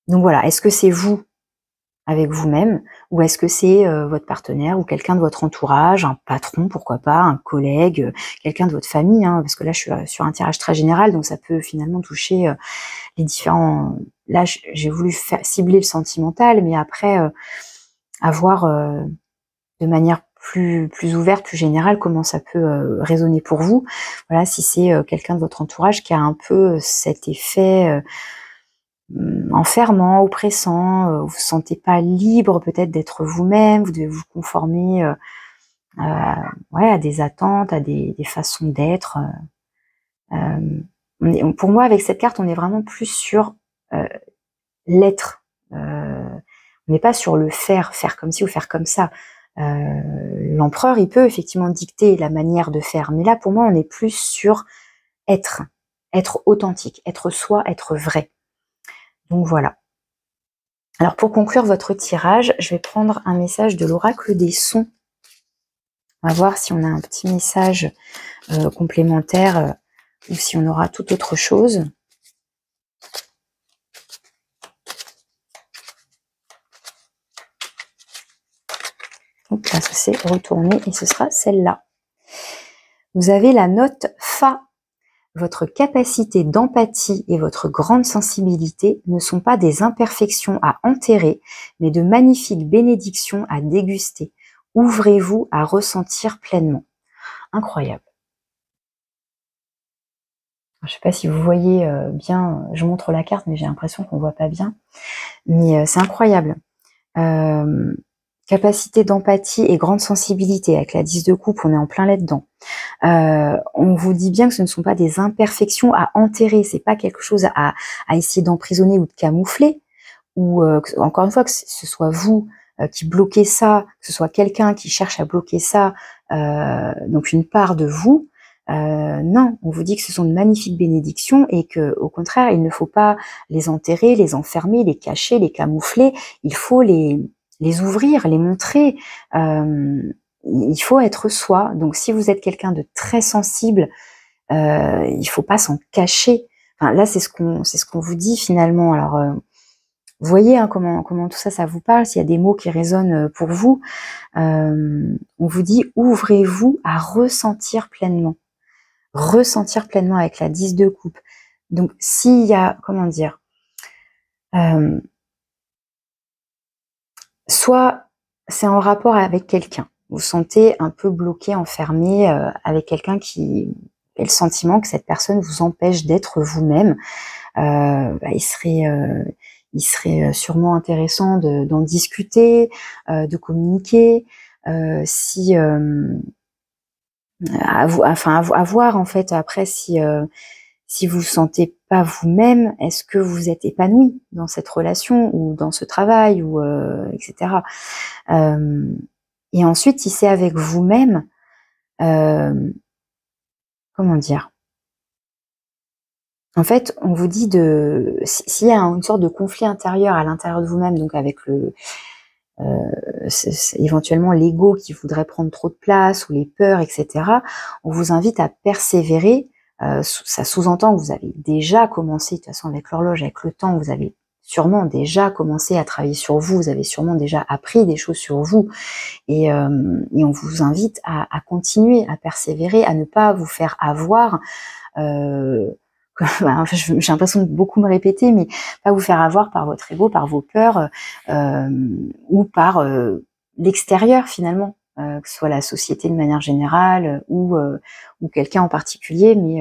voilà, est-ce que c'est vous avec vous-même, ou est-ce que c'est votre partenaire ou quelqu'un de votre entourage, un patron, pourquoi pas, un collègue, quelqu'un de votre famille, hein, parce que là je suis sur un tirage très général, donc ça peut finalement toucher les différents. Là j'ai voulu cibler le sentimental, mais après avoir de manière plus ouverte, plus générale, comment ça peut résonner pour vous. Voilà, si c'est quelqu'un de votre entourage qui a un peu cet effet enfermant, oppressant, vous vous sentez pas libre peut-être d'être vous-même, vous devez vous conformer à des attentes, à des façons d'être. Pour moi, avec cette carte, on est vraiment plus sur l'être. On n'est pas sur le faire comme ci ou faire comme ça. L'empereur, il peut effectivement dicter la manière de faire, mais là, pour moi, on est plus sur être authentique, être soi, être vrai. Donc voilà. Alors pour conclure votre tirage, je vais prendre un message de l'oracle des sons. On va voir si on a un petit message complémentaire ou si on aura toute autre chose. Donc là, ça s'est retourné et ce sera celle-là. Vous avez la note Fa. Votre capacité d'empathie et votre grande sensibilité ne sont pas des imperfections à enterrer, mais de magnifiques bénédictions à déguster. Ouvrez-vous à ressentir pleinement. Incroyable. Je ne sais pas si vous voyez bien, je montre la carte, mais j'ai l'impression qu'on ne voit pas bien. Mais c'est incroyable. Capacité d'empathie et grande sensibilité. Avec la 10 de coupe, on est en plein là-dedans. On vous dit bien que ce ne sont pas des imperfections à enterrer, c'est pas quelque chose à essayer d'emprisonner ou de camoufler, ou encore une fois, que ce soit vous qui bloquez ça, que ce soit quelqu'un qui cherche à bloquer ça, donc une part de vous. Non, on vous dit que ce sont de magnifiques bénédictions et que, au contraire, il ne faut pas les enterrer, les enfermer, les cacher, les camoufler. Il faut les ouvrir, les montrer. Il faut être soi. Donc, si vous êtes quelqu'un de très sensible, il faut pas s'en cacher. Enfin, là, c'est ce qu'on vous dit finalement. Alors, vous voyez hein, comment tout ça, ça vous parle. S'il y a des mots qui résonnent pour vous, on vous dit ouvrez-vous à ressentir pleinement. ressentir pleinement avec la 10 de coupe. Donc, s'il y a, comment dire, soit c'est en rapport avec quelqu'un, vous sentez un peu bloqué, enfermé avec quelqu'un qui a le sentiment que cette personne vous empêche d'être vous-même, il serait sûrement intéressant d'en discuter, de communiquer, si à voir en fait après si vous vous sentez pas vous-même, est-ce que vous êtes épanoui dans cette relation ou dans ce travail ou etc. Et ensuite, si c'est avec vous-même, comment dire? En fait, on vous dit s'il y a une sorte de conflit intérieur à l'intérieur de vous-même, donc avec éventuellement l'ego qui voudrait prendre trop de place ou les peurs, etc. On vous invite à persévérer. Ça sous-entend que vous avez déjà commencé, de toute façon avec l'horloge, avec le temps, vous avez sûrement déjà commencé à travailler sur vous, vous avez sûrement déjà appris des choses sur vous, et on vous invite à continuer, à persévérer, à ne pas vous faire avoir. J'ai l'impression de beaucoup me répéter, mais pas vous faire avoir par votre ego, par vos peurs, ou par l'extérieur finalement, que ce soit la société de manière générale ou quelqu'un en particulier, mais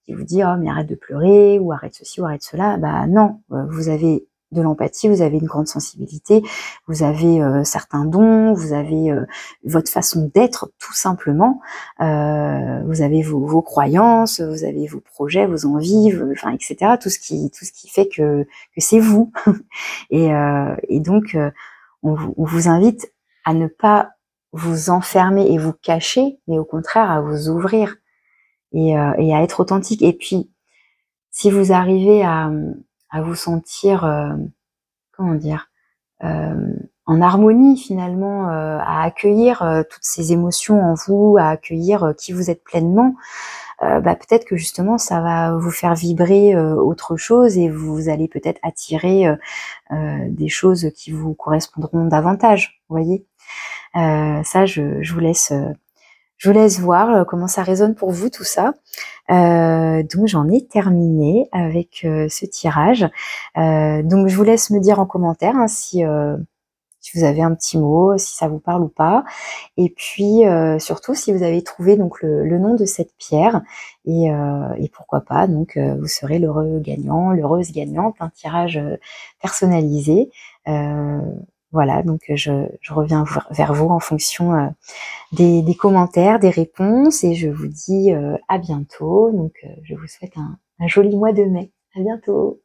qui vous dit oh mais arrête de pleurer ou arrête ceci ou arrête cela. Bah non, vous avez de l'empathie, vous avez une grande sensibilité, vous avez certains dons, vous avez votre façon d'être tout simplement, vous avez vos croyances, vous avez vos projets, vos envies, etc. Tout ce qui fait que c'est vous. Et donc on vous invite à ne pas vous enfermer et vous cacher, mais au contraire à vous ouvrir et à être authentique. Et puis si vous arrivez à vous sentir comment dire, en harmonie finalement, à accueillir toutes ces émotions en vous, à accueillir qui vous êtes pleinement, peut-être que justement ça va vous faire vibrer autre chose et vous allez peut-être attirer des choses qui vous correspondront davantage, vous voyez. Ça, je vous laisse voir comment ça résonne pour vous tout ça. Donc j'en ai terminé avec ce tirage. Donc je vous laisse me dire en commentaire hein, si vous avez un petit mot, si ça vous parle ou pas. Et puis surtout si vous avez trouvé donc le nom de cette pierre et pourquoi pas donc vous serez l'heureux gagnant, l'heureuse gagnante, un tirage personnalisé. Voilà, donc je reviens vers vous en fonction des commentaires, des réponses et je vous dis à bientôt. Donc je vous souhaite un joli mois de mai. À bientôt.